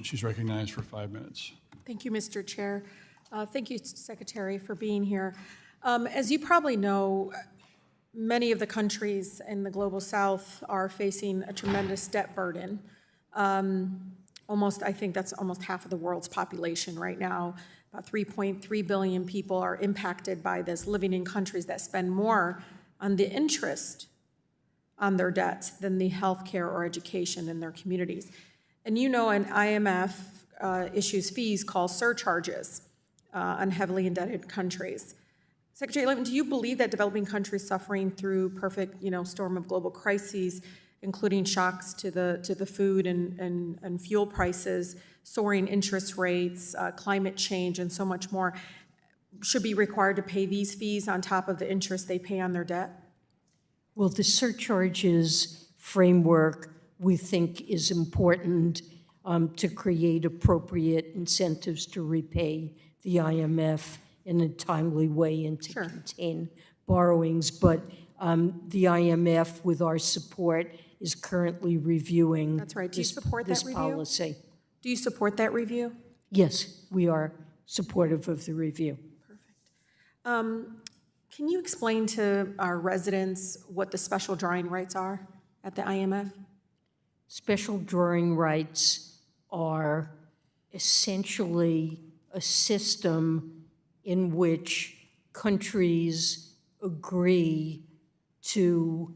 She's recognized for 5 minutes. Thank you, Mr. Chair. Thank you, Secretary, for being here. As you probably know, many of the countries in the global south are facing a tremendous debt burden. I think that's almost half of the world's population right now. About 3.3 billion people are impacted by this, living in countries that spend more on the interest on their debts than the healthcare or education in their communities. And you know, an IMF issues fees called surcharges on heavily indebted countries. Secretary Yellen, do you believe that developing countries suffering through perfect, storm of global crises, including shocks to the food and fuel prices, soaring interest rates, climate change, and so much more, should be required to pay these fees on top of the interest they pay on their debt? Well, the surcharges framework we think is important to create appropriate incentives to repay the IMF in a timely way and to contain borrowings. But the IMF, with our support, is currently reviewing That's right. Do you this, support this that review? policy. Do you support that review? Yes, we are supportive of the review. Perfect. Can you explain to our residents what the special drawing rights are at the IMF? Special drawing rights are essentially a system in which countries agree to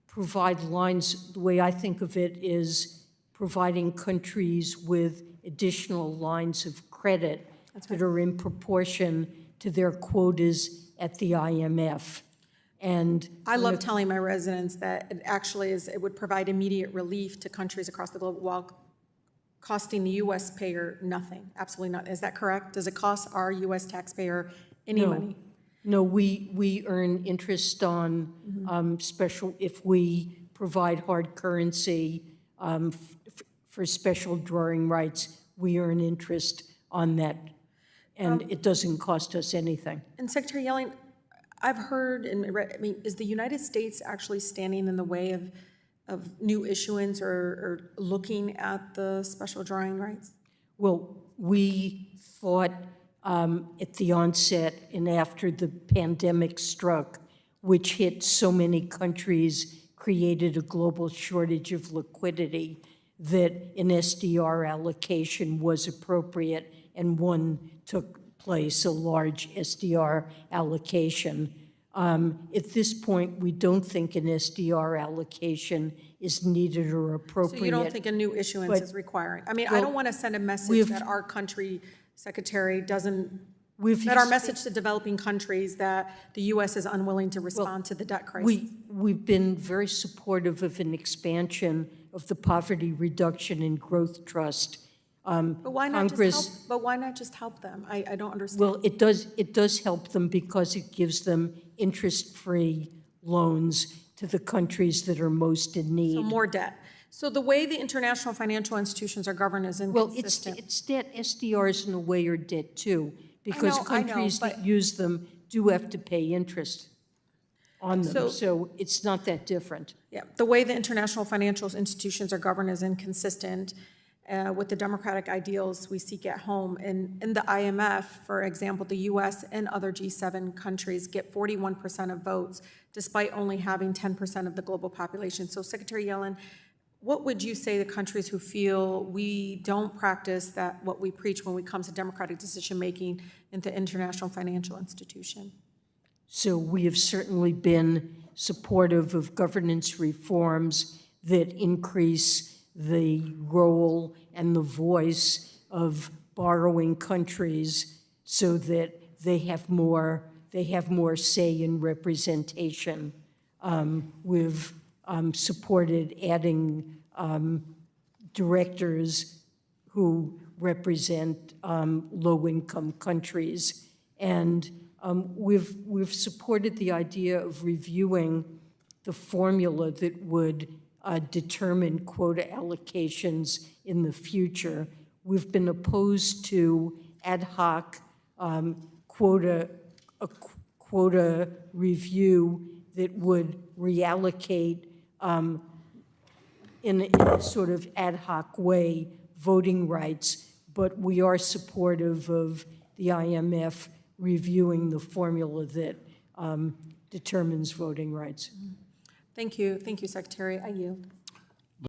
provide lines. The way I think of it is providing countries with additional lines of credit that are in proportion to their quotas at the IMF. And I love telling my residents that it actually it would provide immediate relief to countries across the globe while costing the U.S. payer nothing, absolutely nothing. Is that correct? Does it cost our U.S. taxpayer any money? No, we earn interest on special, if we provide hard currency for special drawing rights, we earn interest on that, and it doesn't cost us anything. And Secretary Yellen, I've heard and read, is the United States actually standing in the way of new issuance or looking at the special drawing rights? Well, we thought at the onset and after the pandemic struck, which hit so many countries, created a global shortage of liquidity, that an SDR allocation was appropriate, and one took place, a large SDR allocation. At this point, we don't think an SDR allocation is needed or appropriate. So you don't think a new issuance is required? I mean, I don't want to send a message that our country, Secretary, that our message to developing countries that the U.S. is unwilling to respond to the debt crisis. We've been very supportive of an expansion of the Poverty Reduction and Growth Trust. But why not just help them? I don't understand. Well, it does help them because it gives them interest-free loans to the countries that are most in need. So more debt. So the way the international financial institutions are governed is inconsistent. Well, it's debt. SDRs in a way are debt too, because countries that use them do have to pay interest on them. So it's not that different. Yeah, the way the international financial institutions are governed is inconsistent with the democratic ideals we seek at home. And in the IMF, for example, the U.S. and other G7 countries get 41% of votes, despite only having 10% of the global population. So, Secretary Yellen, what would you say to countries who feel we don't practice what we preach when it comes to democratic decision-making in the international financial institution? So we have certainly been supportive of governance reforms that increase the role and the voice of borrowing countries so that they have more say in representation. We've supported adding directors who represent low-income countries, and we've supported the idea of reviewing the formula that would determine quota allocations in the future. We've been opposed to ad hoc quota review that would reallocate in a sort of ad hoc way voting rights, but we are supportive of the IMF reviewing the formula that determines voting rights. Thank you, Secretary. I yield.